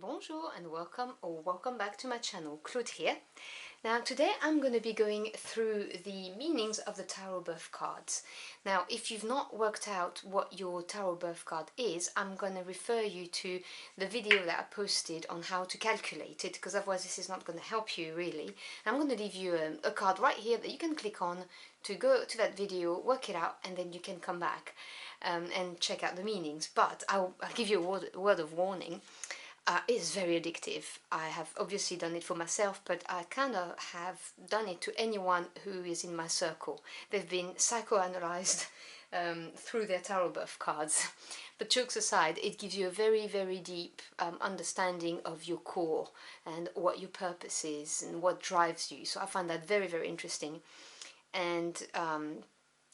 Bonjour and welcome back to my channel. Claude here. Now today I'm going to be going through the meanings of the tarot birth cards. Now if you've not worked out what your tarot birth card is, I'm going to refer you to the video that I posted on how to calculate it, because otherwise this is not going to help you really. I'm going to leave you a card right here that you can click on to go to that video, work it out, and then you can come back and check out the meanings. But I'll give you a word of warning. It's very addictive. I have obviously done it for myself, but I kind of have done it to anyone who is in my circle. They've been psychoanalyzed through their tarot birth cards. But jokes aside, it gives you a very, very deep understanding of your core and what your purpose is and what drives you. So I find that very, very interesting. And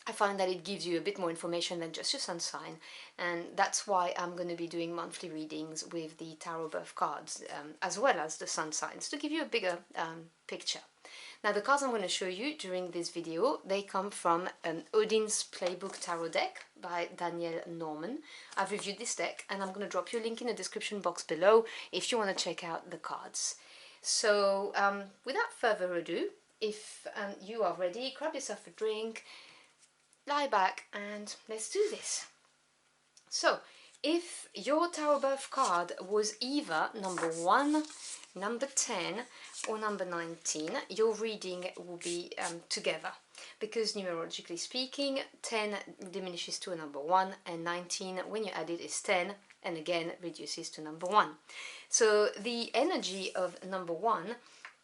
I find that it gives you a bit more information than just your sun sign, and that's why I'm going to be doing monthly readings with the tarot birth cards as well as the sun signs, to give you a bigger picture. Now the cards I'm going to show you during this video, they come from Odin's Playbook Tarot deck by Danielle Norman. I've reviewed this deck and I'm going to drop you a link in the description box below if you want to check out the cards. So without further ado, if you are ready, grab yourself a drink, lie back, and let's do this. So if your tarot birth card was either number 1, number 10 or number 19, your reading will be together, because numerologically speaking 10 diminishes to a number 1 and 19, when you add it, is 10 and again reduces to number 1. So the energy of number 1,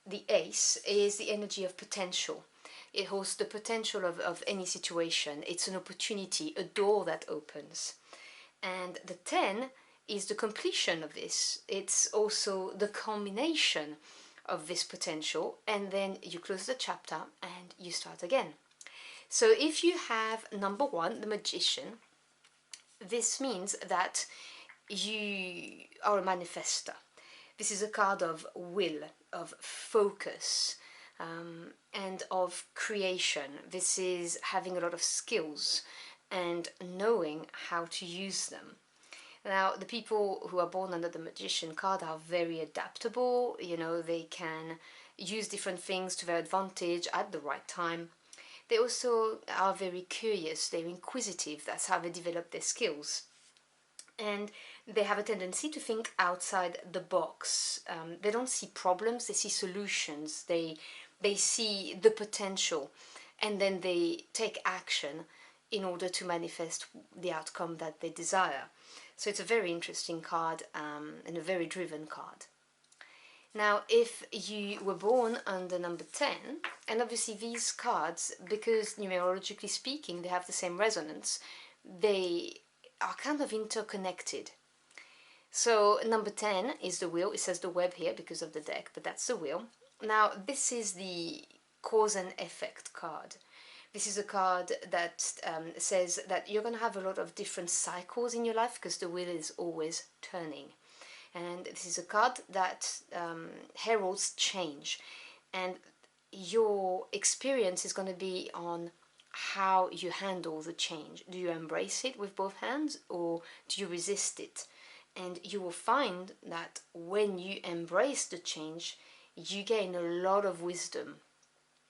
the ace, is the energy of potential. It holds the potential of any situation. It's an opportunity, a door that opens. And the 10 is the completion of this. It's also the culmination of this potential, and then you close the chapter and you start again. So if you have number 1, the Magician, this means that you are a manifester. This is a card of will, of focus, and of creation. This is having a lot of skills and knowing how to use them. Now, the people who are born under the Magician card are very adaptable. You know, they can use different things to their advantage at the right time. They also are very curious, they're inquisitive. That's how they develop their skills. And they have a tendency to think outside the box. They don't see problems, they see solutions. They see the potential, and then they take action in order to manifest the outcome that they desire. So it's a very interesting card and a very driven card. Now, if you were born under number 10, and obviously these cards, because numerologically speaking they have the same resonance, they are kind of interconnected. So number 10 is the wheel. It says the web here because of the deck, but that's the wheel. Now this is the cause and effect card. This is a card that says that you're going to have a lot of different cycles in your life, because the wheel is always turning. And this is a card that heralds change, and your experience is going to be on how you handle the change. Do you embrace it with both hands, or do you resist it? And you will find that when you embrace the change, you gain a lot of wisdom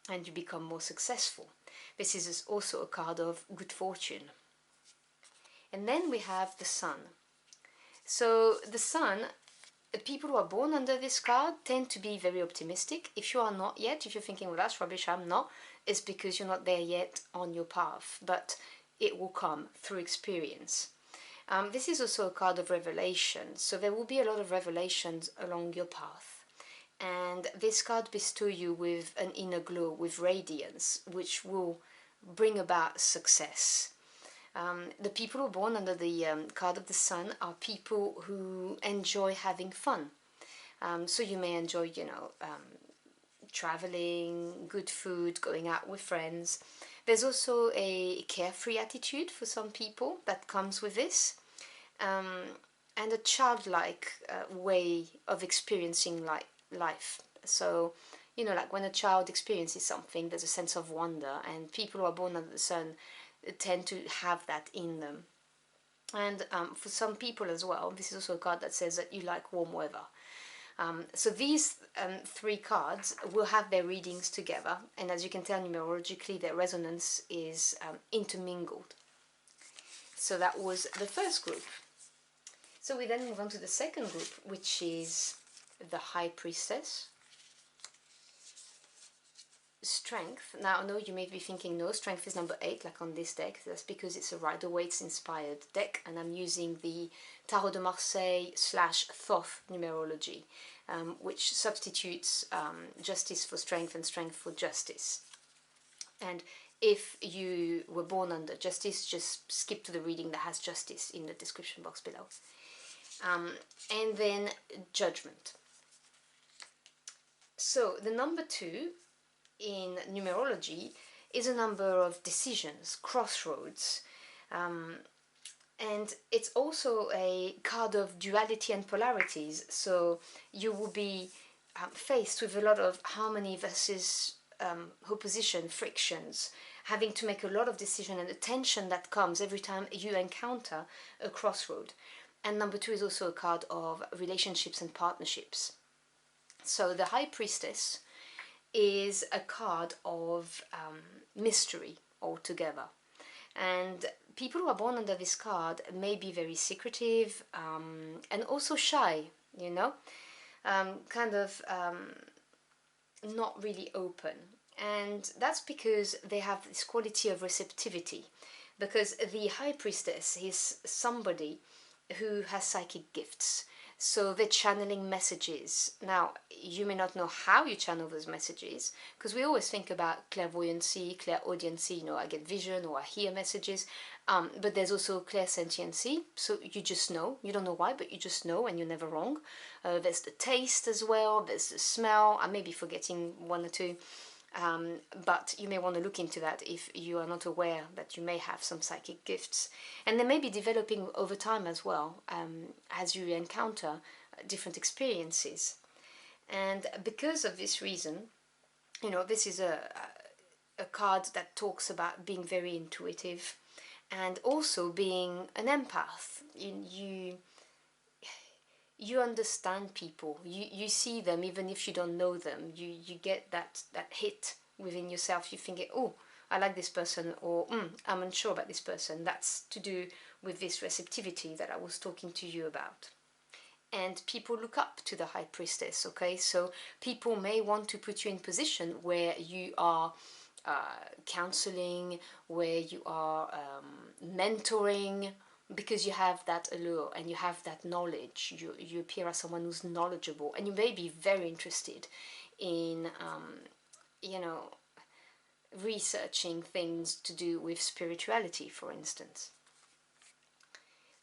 and you become more successful. This is also a card of good fortune. And then we have the Sun. So the Sun, people who are born under this card tend to be very optimistic. If you are not yet, if you're thinking, well, that's rubbish, I'm not, it's because you're not there yet on your path, but it will come through experience. This is also a card of revelation, so there will be a lot of revelations along your path. And this card bestows you with an inner glow, with radiance, which will bring about success. The people who are born under the card of the Sun are people who enjoy having fun. So you may enjoy, you know, traveling, good food, going out with friends. There's also a carefree attitude for some people that comes with this, and a childlike way of experiencing life. So, you know, like when a child experiences something, there's a sense of wonder, and people who are born under the Sun tend to have that in them. And for some people as well, this is also a card that says that you like warm weather. So these three cards will have their readings together, and as you can tell numerologically, their resonance is intermingled. So that was the first group. So we then move on to the second group, which is the High Priestess. Strength. Now I know you may be thinking, no, strength is number 8 like on this deck. That's because it's a Rider-Waite inspired deck, and I'm using the Tarot de Marseille / Thoth numerology, which substitutes justice for strength and strength for justice. And if you were born under justice, just skip to the reading that has justice in the description box below. And then Judgment. So the number 2 in numerology is a number of decisions, crossroads, and it's also a card of duality and polarities. So you will be faced with a lot of harmony versus opposition, frictions, having to make a lot of decision, and the tension that comes every time you encounter a crossroad. And number 2 is also a card of relationships and partnerships. So the High Priestess is a card of mystery altogether. And people who are born under this card may be very secretive and also shy, you know, not really open. And that's because they have this quality of receptivity. Because the High Priestess is somebody who has psychic gifts. So they're channeling messages. Now, you may not know how you channel those messages, because we always think about clairvoyancy, clairaudiency, you know, I get vision or I hear messages, but there's also clairsentiency, so you just know. You don't know why, but you just know, and you're never wrong. There's the taste as well, there's the smell. I may be forgetting one or two, but you may want to look into that if you are not aware that you may have some psychic gifts. And they may be developing over time as well, as you encounter different experiences. And because of this reason, you know, this is a card that talks about being very intuitive and also being an empath. You understand people, you see them even if you don't know them, you get that hit within yourself. You think, oh, I like this person, or I'm unsure about this person. That's to do with this receptivity that I was talking to you about. And people look up to the High Priestess, okay? So people may want to put you in position where you are counseling, where you are mentoring, because you have that allure and you have that knowledge. You appear as someone who's knowledgeable, and you may be very interested in, you know, researching things to do with spirituality, for instance.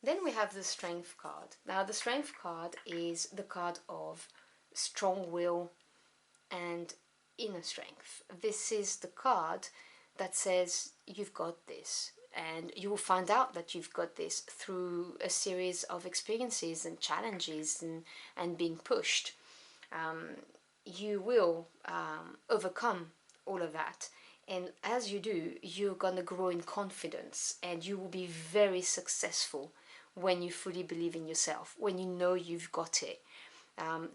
Then we have the Strength card. Now the Strength card is the card of strong will and inner strength. This is the card that says you've got this, and you will find out that you've got this through a series of experiences and challenges and being pushed. You will overcome all of that, and as you do, you're gonna grow in confidence, and you will be very successful when you fully believe in yourself, when you know you've got it.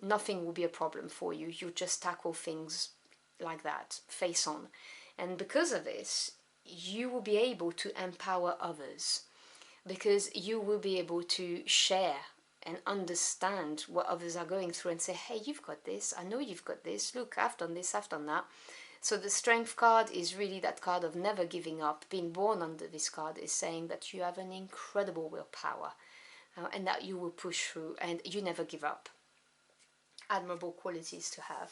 Nothing will be a problem for you. You just tackle things like that, face on. And because of this, you will be able to empower others, because you will be able to share and understand what others are going through and say, hey, you've got this, I know you've got this, look, I've done this, I've done that. So the Strength card is really that card of never giving up. Being born under this card is saying that you have an incredible willpower, and that you will push through and you never give up. Admirable qualities to have.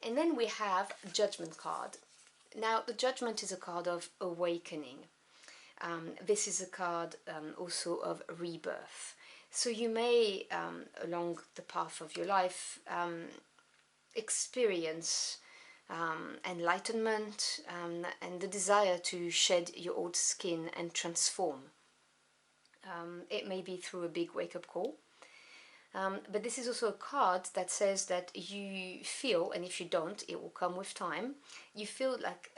And then we have Judgment card. Now the Judgment is a card of awakening. This is a card also of rebirth. So you may, along the path of your life, experience enlightenment and the desire to shed your old skin and transform. It may be through a big wake-up call. But this is also a card that says that you feel, and if you don't, it will come with time, you feel like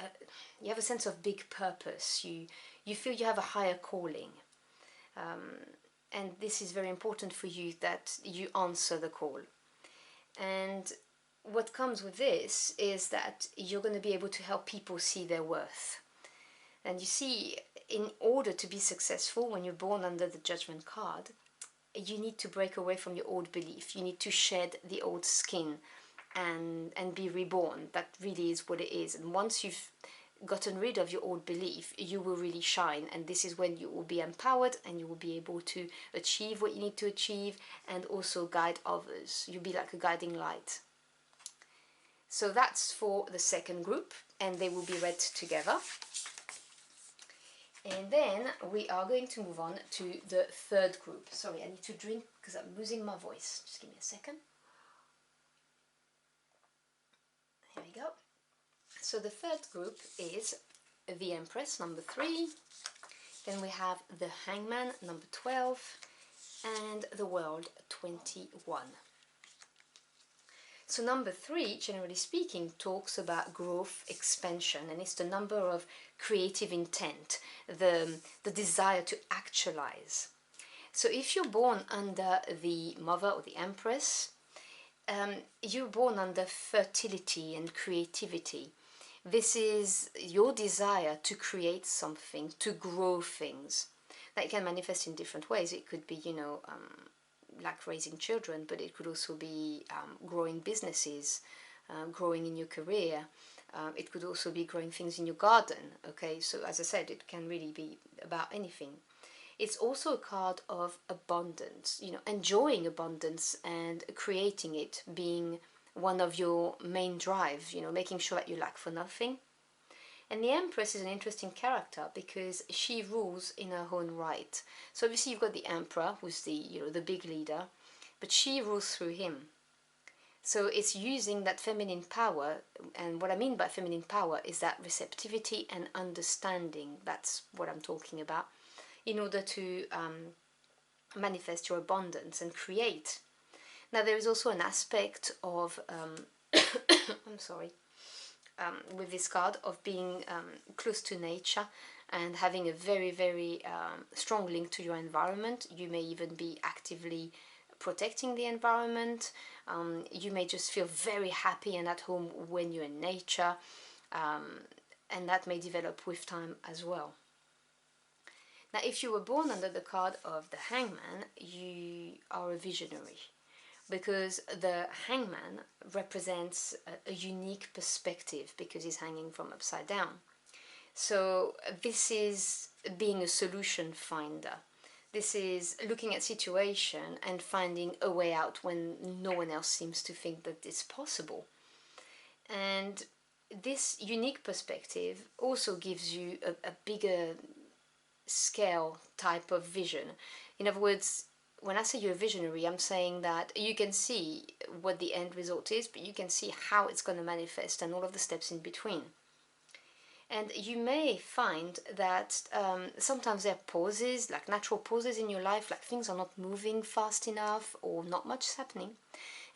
you have a sense of big purpose. You feel you have a higher calling. And this is very important for you, that you answer the call. And what comes with this is that you're going to be able to help people see their worth. And you see, in order to be successful when you're born under the Judgment card, you need to break away from your old belief. You need to shed the old skin and be reborn. That really is what it is. And once you've gotten rid of your old belief, you will really shine, and this is when you will be empowered and you will be able to achieve what you need to achieve and also guide others. You'll be like a guiding light. So that's for the second group, and they will be read together. And then we are going to move on to the third group. Sorry, I need to drink because I'm losing my voice. Just give me a second. Here we go. So the third group is the Empress, number 3. Then we have the Hangman, number 12. And the World, 21. So number 3, generally speaking, talks about growth, expansion, and it's the number of creative intent, the desire to actualize. So if you're born under the Mother or the Empress, you're born under fertility and creativity. This is your desire to create something, to grow things. That can manifest in different ways. It could be, like raising children, but it could also be growing businesses, growing in your career. It could also be growing things in your garden. Okay, so as I said, it can really be about anything. It's also a card of abundance, enjoying abundance and creating it being one of your main drives, making sure that you lack for nothing. And the Empress is an interesting character because she rules in her own right. So obviously you've got the Emperor, who's the big leader, but she rules through him. So it's using that feminine power, and what I mean by feminine power is that receptivity and understanding. That's what I'm talking about, in order to manifest your abundance and create. Now there is also an aspect of, I'm sorry, with this card, of being close to nature and having a very, very strong link to your environment. You may even be actively protecting the environment. You may just feel very happy and at home when you're in nature, and that may develop with time as well. Now, if you were born under the card of the Hangman, you are a visionary, because the Hangman represents a unique perspective because he's hanging from upside down. So this is being a solution finder. This is looking at situation and finding a way out when no one else seems to think that it's possible. And this unique perspective also gives you a bigger scale type of vision. In other words, when I say you're a visionary, I'm saying that you can see what the end result is, but you can see how it's going to manifest and all of the steps in between. And you may find that sometimes there are pauses, like natural pauses in your life, like things are not moving fast enough or not much is happening.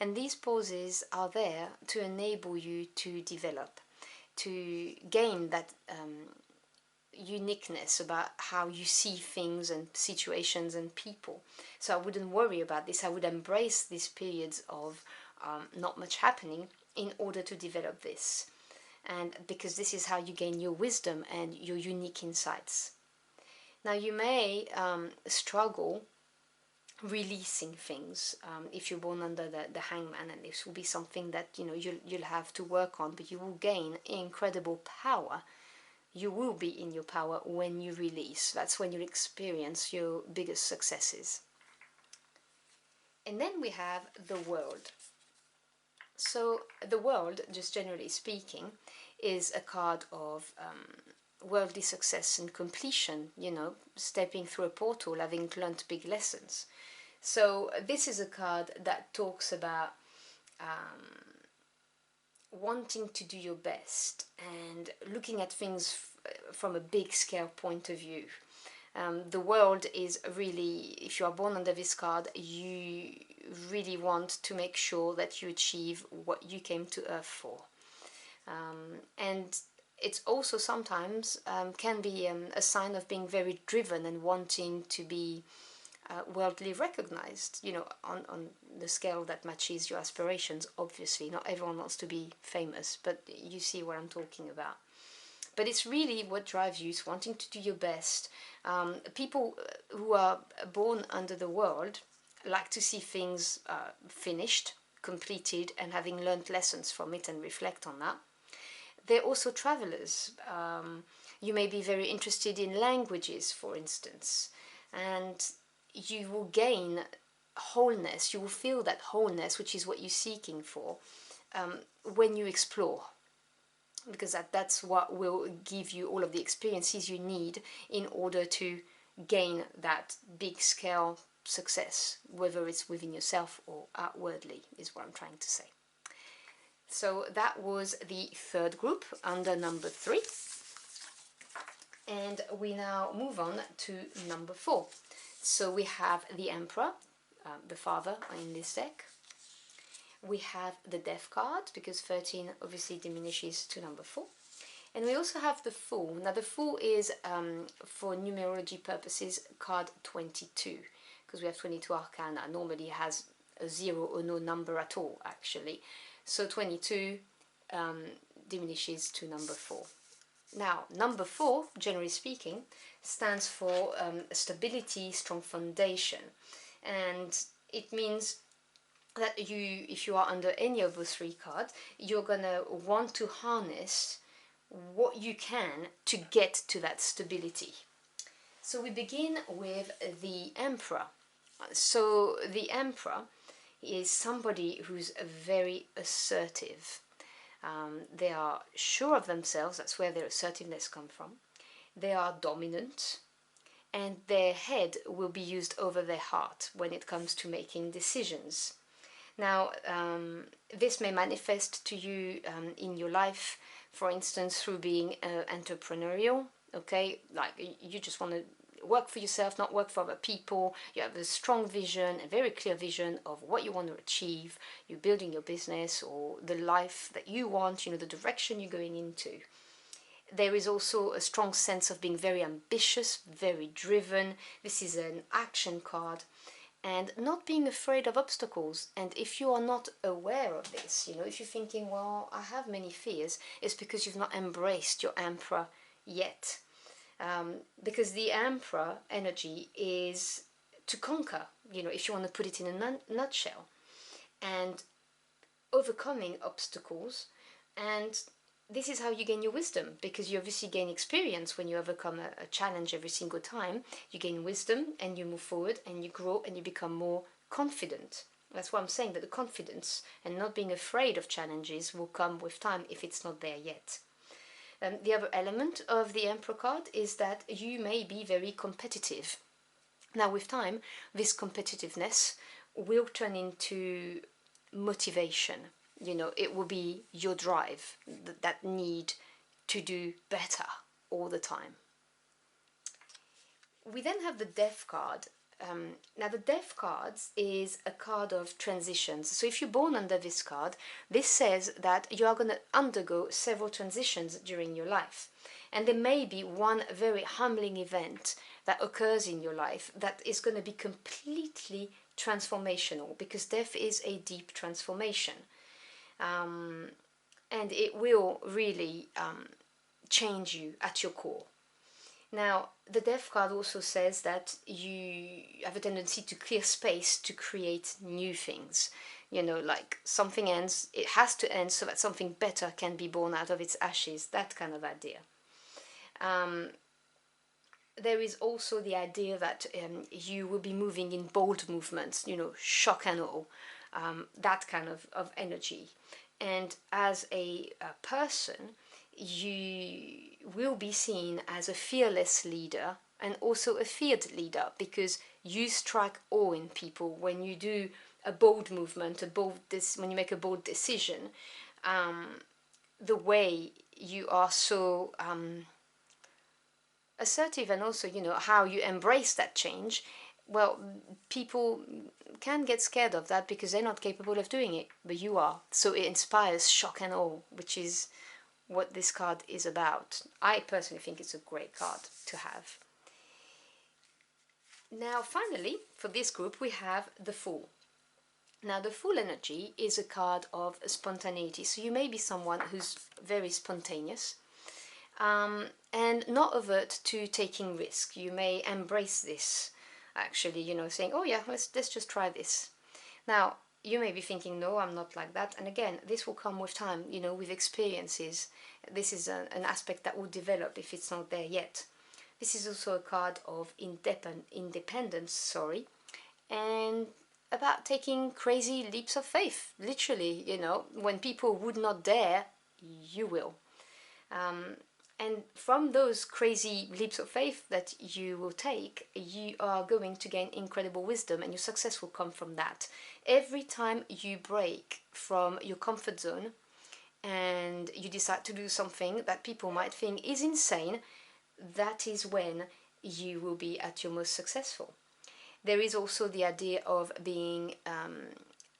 And these pauses are there to enable you to develop, to gain that uniqueness about how you see things and situations and people. So I wouldn't worry about this. I would embrace these periods of not much happening in order to develop this. And because this is how you gain your wisdom and your unique insights. Now you may struggle releasing things if you're born under the Hangman, and this will be something that you'll have to work on, but you will gain incredible power. You will be in your power when you release. That's when you'll experience your biggest successes. And then we have the World. So the World, just generally speaking, is a card of worldly success and completion, stepping through a portal, having learned big lessons. So this is a card that talks about wanting to do your best and looking at things from a big scale point of view. The World is really, if you are born under this card, you really want to make sure that you achieve what you came to Earth for. And it's also sometimes can be a sign of being very driven and wanting to be worldly recognized, you know, on the scale that matches your aspirations. Obviously, not everyone wants to be famous, but you see what I'm talking about. But it's really what drives you, is wanting to do your best. People who are born under the world like to see things finished, completed, and having learned lessons from it and reflect on that. They're also travelers. You may be very interested in languages, for instance, and you will gain wholeness. You will feel that wholeness, which is what you're seeking for, when you explore, because that's what will give you all of the experiences you need in order to gain that big scale success, whether it's within yourself or outwardly, is what I'm trying to say. So that was the third group under number 3. And we now move on to number 4. So we have the Emperor, the father in this deck. We have the Death card, because 13 obviously diminishes to number 4. And we also have the Fool. Now the Fool is, for numerology purposes, card 22, because we have 22 arcana. Normally it has a 0 or no number at all, actually. So 22 diminishes to number 4. Now, number 4, generally speaking, stands for stability, strong foundation. And it means that if you are under any of those 3 cards, you're going to want to harness what you can to get to that stability. So we begin with the Emperor. So the Emperor is somebody who's very assertive. They are sure of themselves, that's where their assertiveness comes from. They are dominant, and their head will be used over their heart when it comes to making decisions. Now, this may manifest to you in your life, for instance, through being entrepreneurial, okay? Like, you just want to work for yourself, not work for other people. You have a strong vision, a very clear vision of what you want to achieve. You're building your business or the life that you want, you know, the direction you're going into. There is also a strong sense of being very ambitious, very driven. This is an action card. And not being afraid of obstacles. And if you are not aware of this, you know, if you're thinking, well, I have many fears, it's because you've not embraced your Emperor yet. Because the Emperor energy is to conquer, you know, if you want to put it in a nutshell, and overcoming obstacles. And this is how you gain your wisdom, because you obviously gain experience when you overcome a challenge every single time. You gain wisdom and you move forward and you grow and you become more confident. That's why I'm saying that the confidence and not being afraid of challenges will come with time if it's not there yet. The other element of the Emperor card is that you may be very competitive. Now with time, this competitiveness will turn into motivation. You know, it will be your drive, that need to do better all the time. We then have the Death card. Now the Death cards is a card of transitions. So if you're born under this card, this says that you are going to undergo several transitions during your life. And there may be one very humbling event that occurs in your life that is going to be completely transformational, because death is a deep transformation. And it will really change you at your core. Now, the Death card also says that you have a tendency to clear space to create new things. You know, like something ends, it has to end so that something better can be born out of its ashes, that kind of idea. There is also the idea that you will be moving in bold movements, you know, shock and awe, that kind of energy. And as a person, you will be seen as a fearless leader and also a feared leader, because you strike awe in people when you do a bold movement, when you make a bold decision. The way you are so assertive, and also, you know, how you embrace that change, well, people can get scared of that because they're not capable of doing it, but you are. So it inspires shock and awe, which is what this card is about. I personally think it's a great card to have. Now finally, for this group, we have the Fool. Now the Fool energy is a card of spontaneity, so you may be someone who's very spontaneous and not avert to taking risk. You may embrace this, actually, you know, saying, oh yeah, let's just try this. Now you may be thinking, no, I'm not like that, and again, this will come with time, you know, with experiences. This is an aspect that will develop if it's not there yet. This is also a card of independence, and about taking crazy leaps of faith, literally, you know, when people would not dare, you will. And from those crazy leaps of faith that you will take, you are going to gain incredible wisdom, and your success will come from that. Every time you break from your comfort zone and you decide to do something that people might think is insane, that is when you will be at your most successful. There is also the idea of being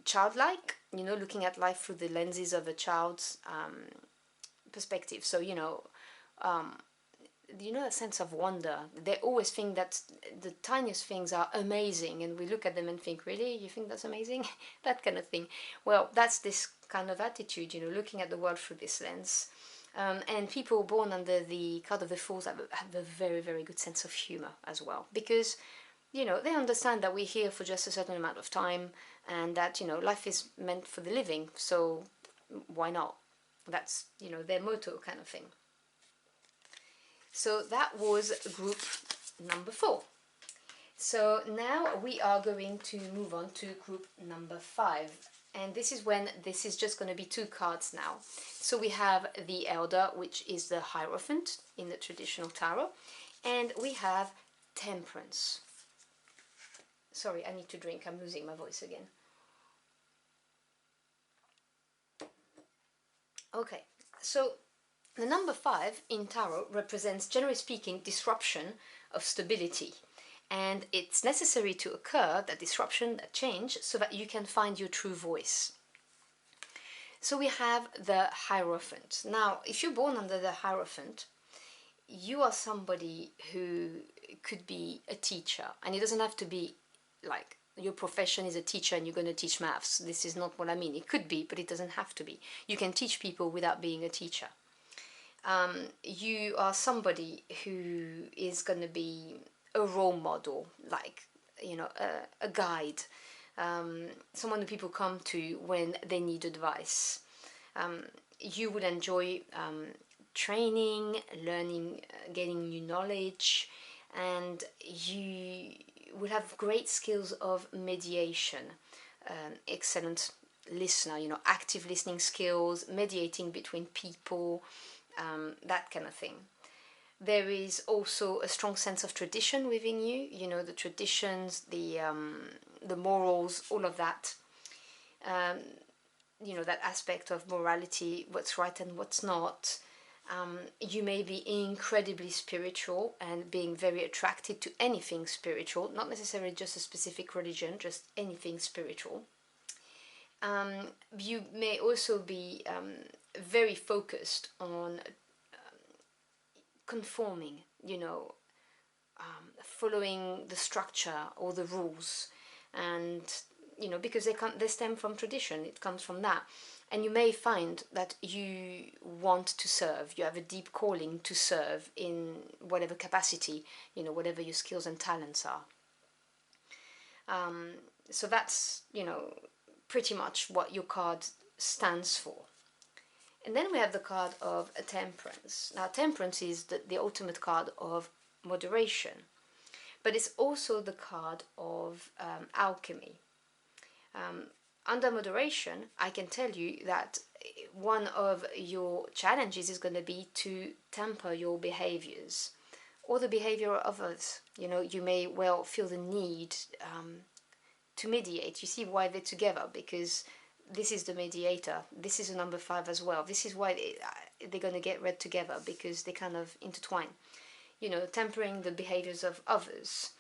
childlike, you know, looking at life through the lenses of a child's perspective. So, you know, a sense of wonder. They always think that the tiniest things are amazing, and we look at them and think, really, you think that's amazing? That kind of thing. Well, that's this kind of attitude, you know, looking at the world through this lens. And people born under the card of the Fools have a very, very good sense of humor as well, because, you know, they understand that we're here for just a certain amount of time, and that, you know, life is meant for the living, so why not? That's, you know, their motto kind of thing. So that was group number 4. So now we are going to move on to group number 5. And this is when this is just going to be 2 cards now. So we have the Elder, which is the Hierophant in the traditional tarot. And we have Temperance. Sorry, I need to drink. I'm losing my voice again. Okay, so the number 5 in tarot represents, generally speaking, disruption of stability. And it's necessary to occur, that disruption, that change, so that you can find your true voice. So we have the Hierophant. Now, if you're born under the Hierophant, you are somebody who could be a teacher. And it doesn't have to be like your profession is a teacher and you're going to teach maths. This is not what I mean. It could be, but it doesn't have to be. You can teach people without being a teacher. You are somebody who is going to be a role model, like, you know, a guide, someone who people come to when they need advice. You would enjoy training, learning, gaining new knowledge, and you will have great skills of mediation, excellent listener, you know, active listening skills, mediating between people, that kind of thing. There is also a strong sense of tradition within you, you know, the traditions, the morals, all of that. You know, that aspect of morality, what's right and what's not. You may be incredibly spiritual and being very attracted to anything spiritual, not necessarily just a specific religion, just anything spiritual. You may also be very focused on conforming, you know, following the structure or the rules, and, you know, because they stem from tradition, it comes from that. And you may find that you want to serve, you have a deep calling to serve in whatever capacity, you know, whatever your skills and talents are. So that's, you know, pretty much what your card stands for. And then we have the card of Temperance. Now, Temperance is the ultimate card of moderation, but it's also the card of alchemy. Under moderation, I can tell you that one of your challenges is going to be to temper your behaviors or the behavior of others. You know, you may well feel the need to mediate. You see why they're together, because this is the mediator. This is a number 5 as well. This is why they're going to get read together, because they kind of intertwine. You know, tempering the behaviors of others.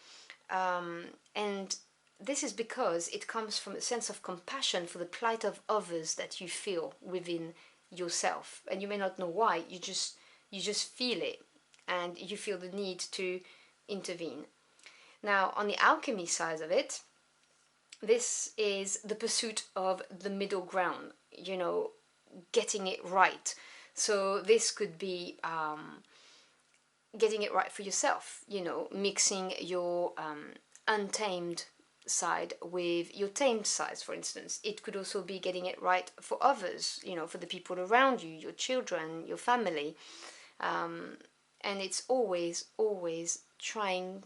And this is because it comes from a sense of compassion for the plight of others that you feel within yourself, and you may not know why. You just feel it, and you feel the need to intervene. Now, on the alchemy side of it, this is the pursuit of the middle ground, you know, getting it right. So this could be getting it right for yourself, you know, mixing your untamed side with your tamed side, for instance. It could also be getting it right for others, you know, for the people around you, your children, your family. And it's always, always trying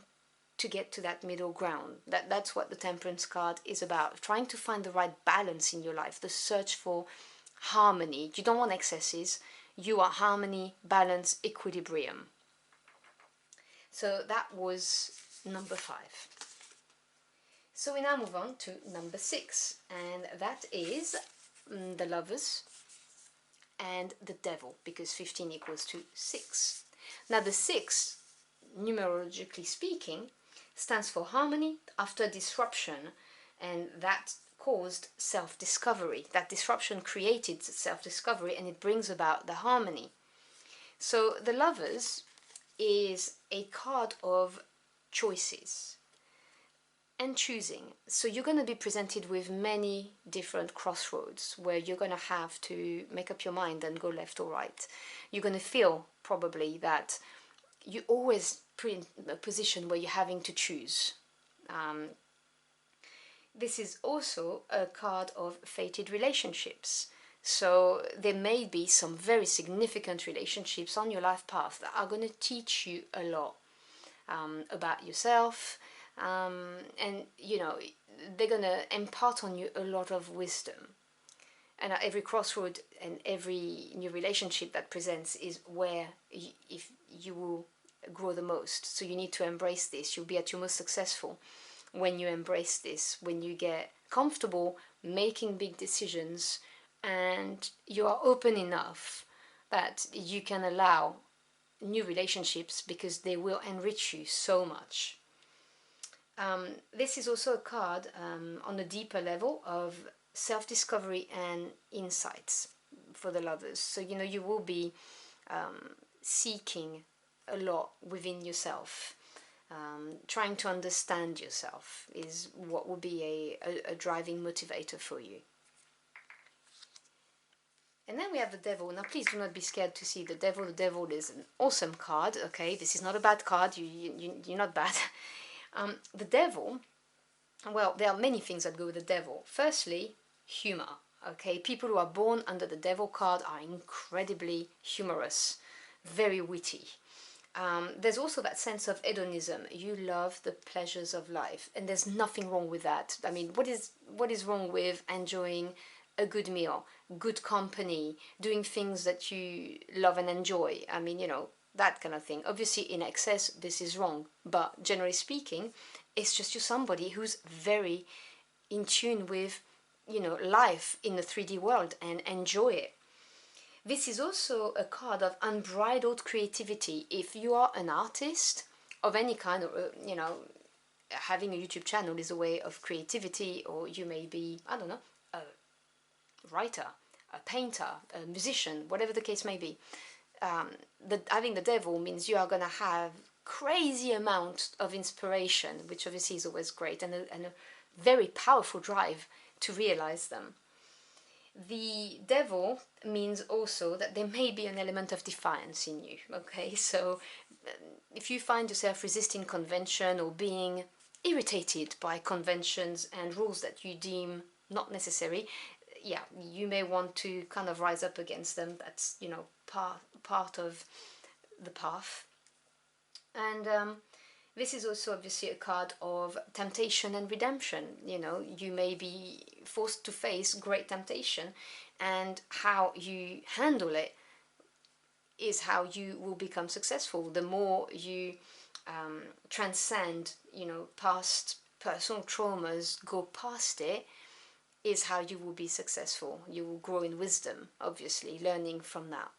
to get to that middle ground. That's what the Temperance card is about, trying to find the right balance in your life, the search for harmony. You don't want excesses, you want harmony, balance, equilibrium. So that was number 5. So we now move on to number 6, and that is the Lovers and the Devil, because 15 equals to 6. Now the 6, numerologically speaking, stands for harmony after disruption, and that caused self-discovery. That disruption created self-discovery, and it brings about the harmony. So the Lovers is a card of choices and choosing. So you're going to be presented with many different crossroads where you're going to have to make up your mind and go left or right. You're going to feel probably that you always put in a position where you're having to choose. This is also a card of fated relationships. So there may be some very significant relationships on your life path that are going to teach you a lot about yourself, and you know, they're going to impart on you a lot of wisdom. And at every crossroad and every new relationship that presents is where if you will grow the most. So you need to embrace this. You'll be at your most successful when you embrace this, when you get comfortable making big decisions and you are open enough that you can allow new relationships, because they will enrich you so much. This is also a card on a deeper level of self-discovery and insights for the Lovers. So you know, you will be seeking a lot within yourself. Trying to understand yourself is what will be a driving motivator for you. And then we have the Devil. Now please do not be scared to see the Devil. The Devil is an awesome card, okay? This is not a bad card, you're not bad. The Devil, well, there are many things that go with the Devil. Firstly, humor, okay? People who are born under the Devil card are incredibly humorous, very witty. There's also that sense of hedonism. You love the pleasures of life, and there's nothing wrong with that. I mean, what is wrong with enjoying a good meal, good company, doing things that you love and enjoy? I mean, you know, that kind of thing. Obviously, in excess, this is wrong, but generally speaking, it's just you're somebody who's very in tune with, you know, life in the 3D world and enjoy it. This is also a card of unbridled creativity. If you are an artist of any kind, or you know, having a YouTube channel is a way of creativity, or you may be, I don't know, a writer, a painter, a musician, whatever the case may be. Having the Devil means you are going to have crazy amount of inspiration, which obviously is always great, and a very powerful drive to realize them. The Devil means also that there may be an element of defiance in you, okay? So if you find yourself resisting convention or being irritated by conventions and rules that you deem not necessary, yeah, you may want to kind of rise up against them. That's, you know, part of the path. And this is also obviously a card of temptation and redemption. You know, you may be forced to face great temptation, and how you handle it is how you will become successful. The more you transcend, you know, past personal traumas, go past it, is how you will be successful. You will grow in wisdom, obviously, learning from that.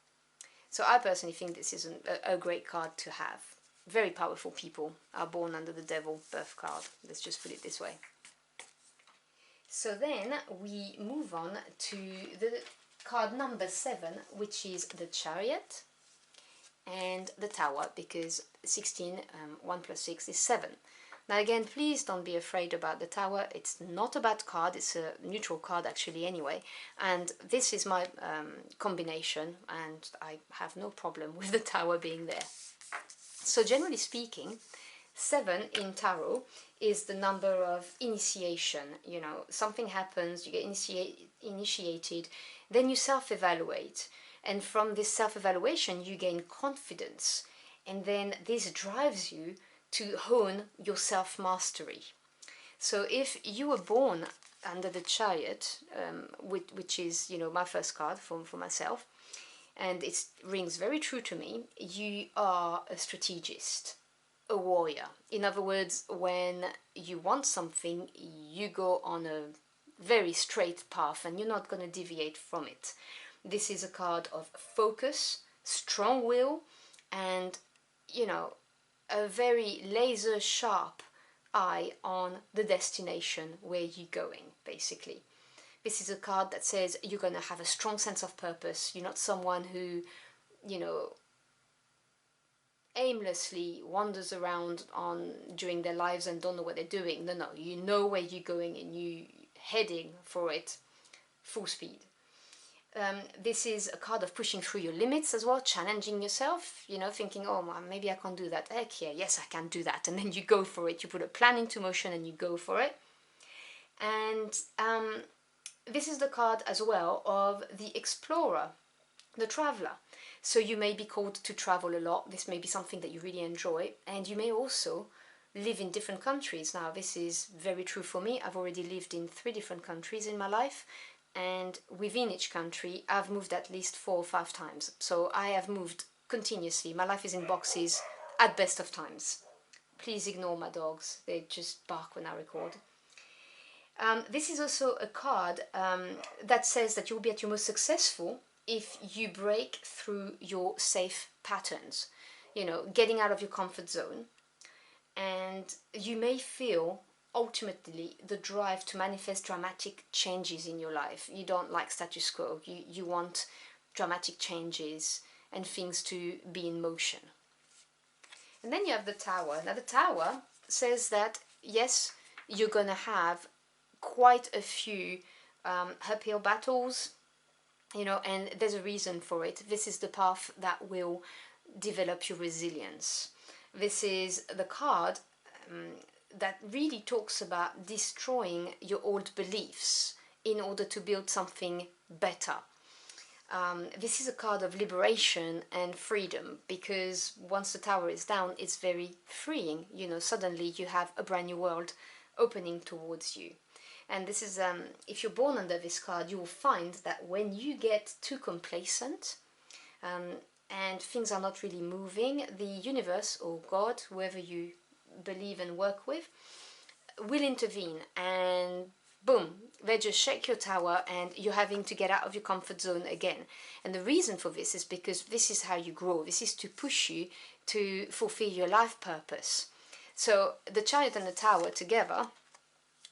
So I personally think this is a great card to have. Very powerful people are born under the Devil birth card. Let's just put it this way. So then we move on to the card number 7, which is the Chariot, and the Tower, because 16, 1 plus 6 is 7. Now again, please don't be afraid about the Tower. It's not a bad card, it's a neutral card actually anyway, and this is my combination, and I have no problem with the Tower being there. So generally speaking, 7 in tarot is the number of initiation. You know, something happens, you get initiated, then you self-evaluate, and from this self-evaluation you gain confidence, and then this drives you to hone your self-mastery. So if you were born under the Chariot, which is, you know, my first card for myself, and it rings very true to me, you are a strategist, a warrior. In other words, when you want something, you go on a very straight path and you're not going to deviate from it. This is a card of focus, strong will, and, you know, a very laser sharp eye on the destination where you're going, basically. This is a card that says you're going to have a strong sense of purpose. You're not someone who, you know, aimlessly wanders around during their lives and don't know what they're doing. No, you know where you're going and you're heading for it full speed. This is a card of pushing through your limits as well, challenging yourself, you know, thinking, oh, maybe I can't do that. Heck yeah, yes, I can do that. And then you go for it. You put a plan into motion and you go for it. And this is the card as well of the explorer, the traveler. So you may be called to travel a lot. This may be something that you really enjoy, and you may also live in different countries. Now, this is very true for me. I've already lived in 3 different countries in my life, and within each country I've moved at least 4 or 5 times. So I have moved continuously. My life is in boxes at best of times. Please ignore my dogs, they just bark when I record. This is also a card that says that you'll be at your most successful if you break through your safe patterns, you know, getting out of your comfort zone. And you may feel ultimately the drive to manifest dramatic changes in your life. You don't like status quo, you want dramatic changes and things to be in motion. And then you have the Tower. Now the Tower says that yes, you're gonna have quite a few uphill battles, you know, and there's a reason for it. This is the path that will develop your resilience. This is the card that really talks about destroying your old beliefs in order to build something better. This is a card of liberation and freedom, because once the Tower is down, it's very freeing. You know, suddenly you have a brand new world opening towards you. And this is, if you're born under this card, you will find that when you get too complacent and things are not really moving, the universe or God, whoever you believe and work with, will intervene, and boom, they just shake your tower and you're having to get out of your comfort zone again. And the reason for this is because this is how you grow. This is to push you to fulfill your life purpose. So the Chariot and the Tower together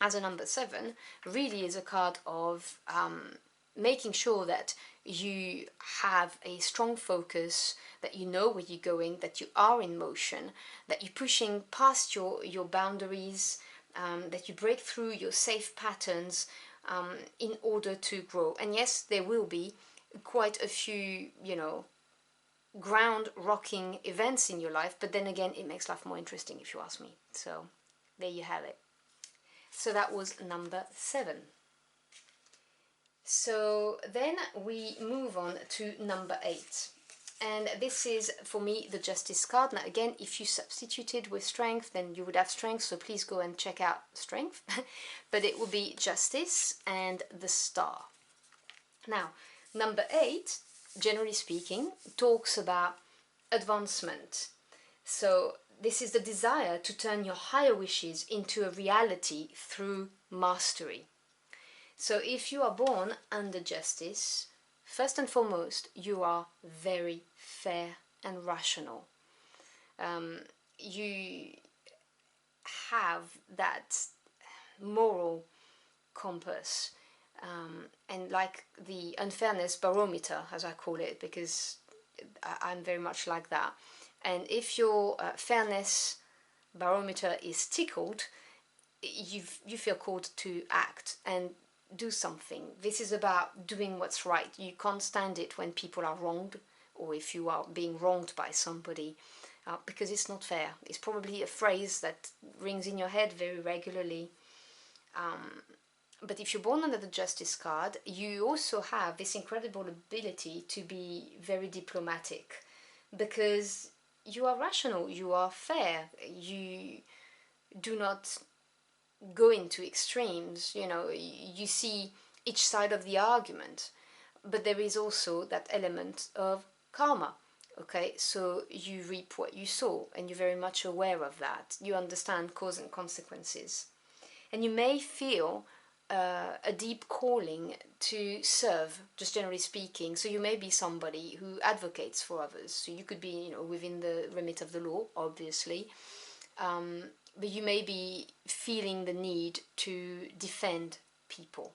as a number 7 really is a card of making sure that you have a strong focus, that you know where you're going, that you are in motion, that you're pushing past your boundaries, that you break through your safe patterns in order to grow. And yes, there will be quite a few, you know, ground rocking events in your life, but then again, it makes life more interesting if you ask me. So there you have it. So that was number 7. So then we move on to number 8. And this is, for me, the Justice card. Now again, if you substituted with Strength, then you would have Strength, so please go and check out Strength. But it will be Justice and the Star. Now, number 8, generally speaking, talks about advancement. So this is the desire to turn your higher wishes into a reality through mastery. So if you are born under Justice, first and foremost, you are very fair and rational. You have that moral compass. and like the unfairness barometer, as I call it, because I'm very much like that. And if your fairness barometer is tickled, you feel called to act and do something. This is about doing what's right. You can't stand it when people are wronged, or if you are being wronged by somebody, because it's not fair. It's probably a phrase that rings in your head very regularly. But if you're born under the Justice card, you also have this incredible ability to be very diplomatic, because you are rational, you are fair, you do not go into extremes. You see each side of the argument, but there is also that element of karma. Okay, so you reap what you sow, and you're very much aware of that. You understand cause and consequences, and you may feel a deep calling to serve, just generally speaking. So you may be somebody who advocates for others. So you could be, within the remit of the law, obviously, but you may be feeling the need to defend people,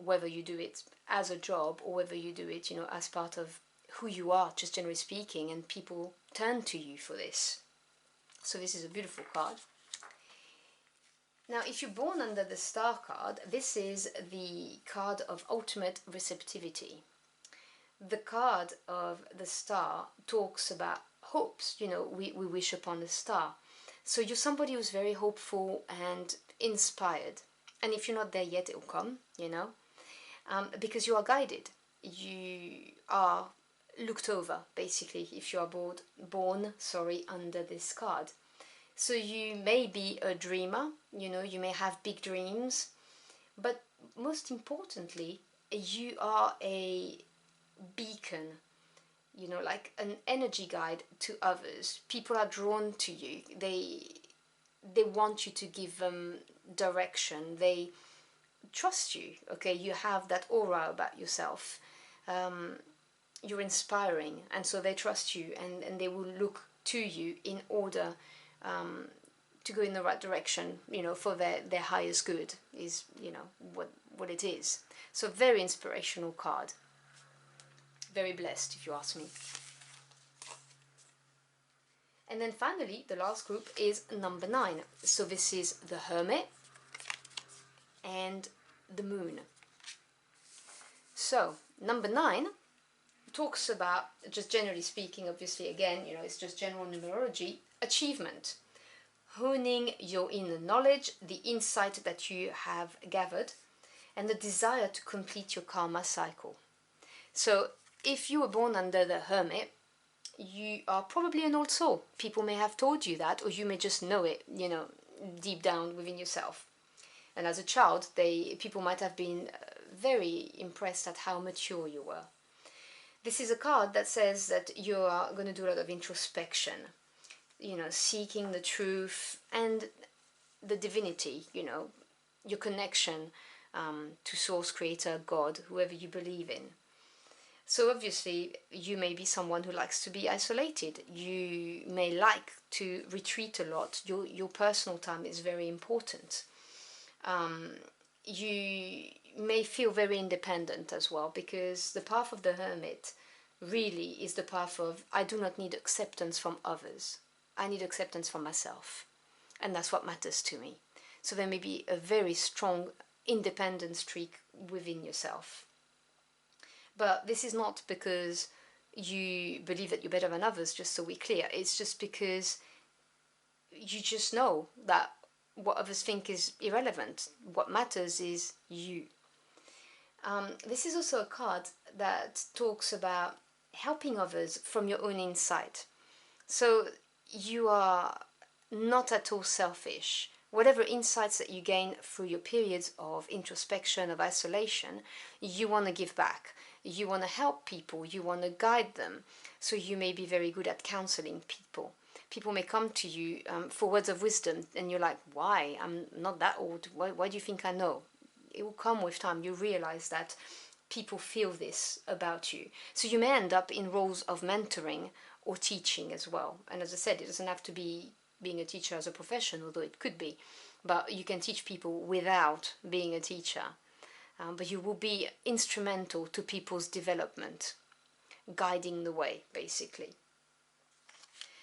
whether you do it as a job or whether you do it, as part of who you are, just generally speaking, and people turn to you for this. So this is a beautiful card. Now, if you're born under the Star card, this is the card of ultimate receptivity. The card of the Star talks about hopes. We wish upon a star. So you're somebody who's very hopeful and inspired. And if you're not there yet, it'll come, because you are guided. You are looked over, basically, if you are born under this card. So you may be a dreamer, you may have big dreams, but most importantly, you are a beacon, like an energy guide to others. People are drawn to you. They want you to give them direction. They trust you. Okay, you have that aura about yourself. You're inspiring, and so they trust you, and they will look to you in order to go in the right direction, for their highest good is, what it is. So very inspirational card. Very blessed, if you ask me. And then finally, the last group is number 9. So this is the Hermit and the Moon. So number 9 talks about, just generally speaking, obviously, again, it's just general numerology, achievement. Honing your inner knowledge, the insight that you have gathered, and the desire to complete your karma cycle. So if you were born under the Hermit, you are probably an old soul. People may have told you that, or you may just know it, deep down within yourself. And as a child, people might have been very impressed at how mature you were. This is a card that says that you are going to do a lot of introspection, seeking the truth and the divinity, your connection to Source, Creator, God, whoever you believe in. So obviously, you may be someone who likes to be isolated. You may like to retreat a lot. Your personal time is very important. You may feel very independent as well, because the path of the Hermit really is the path of, I do not need acceptance from others. I need acceptance from myself. And that's what matters to me. So there may be a very strong independent streak within yourself. But this is not because you believe that you're better than others, just so we're clear. It's just because you just know that what others think is irrelevant. What matters is you. This is also a card that talks about helping others from your own insight. So you are not at all selfish. Whatever insights that you gain through your periods of introspection, of isolation, you want to give back. You want to help people, you want to guide them. So you may be very good at counseling people. People may come to you for words of wisdom, and you're like, why? I'm not that old. Why do you think I know? It will come with time. You realize that people feel this about you. So you may end up in roles of mentoring or teaching as well. And as I said, it doesn't have to be being a teacher as a profession, although it could be. But you can teach people without being a teacher. but you will be instrumental to people's development, guiding the way, basically.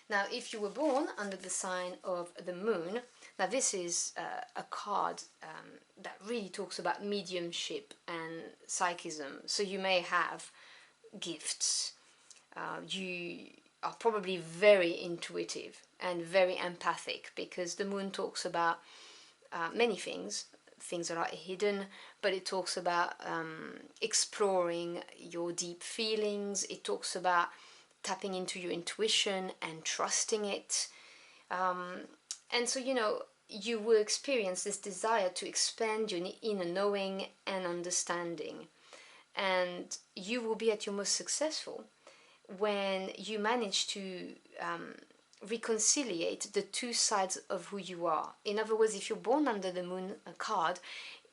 Now, if you were born under the sign of the moon, now this is a card that really talks about mediumship and psychism. So you may have gifts. You are probably very intuitive and very empathic, because the moon talks about many things that are hidden, but it talks about exploring your deep feelings. It talks about tapping into your intuition and trusting it. And so, you know, you will experience this desire to expand your inner knowing and understanding. And you will be at your most successful when you manage to reconciliate the two sides of who you are. In other words, if you're born under the moon card,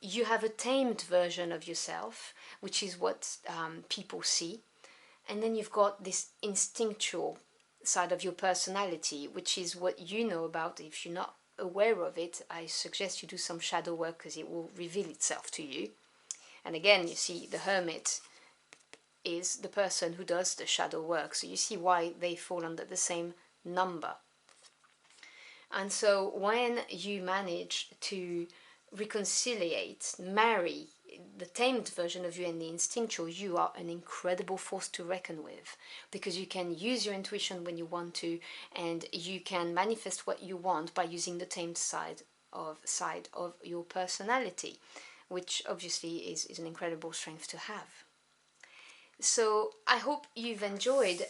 you have a tamed version of yourself, which is what people see. And then you've got this instinctual side of your personality, which is what you know about. If you're not aware of it, I suggest you do some shadow work, because it will reveal itself to you. And again, you see, the Hermit is the person who does the shadow work. So you see why they fall under the same number. And so when you manage to reconciliate, marry the tamed version of you and the instinctual, you are an incredible force to reckon with, because you can use your intuition when you want to, and you can manifest what you want by using the tamed side of your personality, which obviously is an incredible strength to have. So I hope you've enjoyed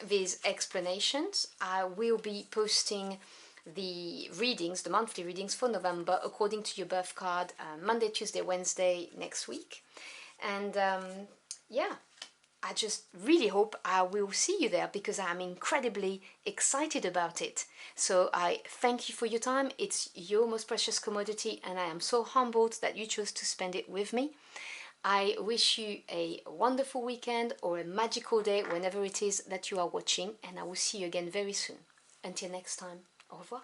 these explanations. I will be posting the readings, the monthly readings for November, according to your birth card, Monday, Tuesday, Wednesday next week. And yeah, I just really hope I will see you there, because I'm incredibly excited about it. So I thank you for your time. It's your most precious commodity, and I am so humbled that you chose to spend it with me. I wish you a wonderful weekend or a magical day whenever it is that you are watching, and I will see you again very soon. Until next time, au revoir.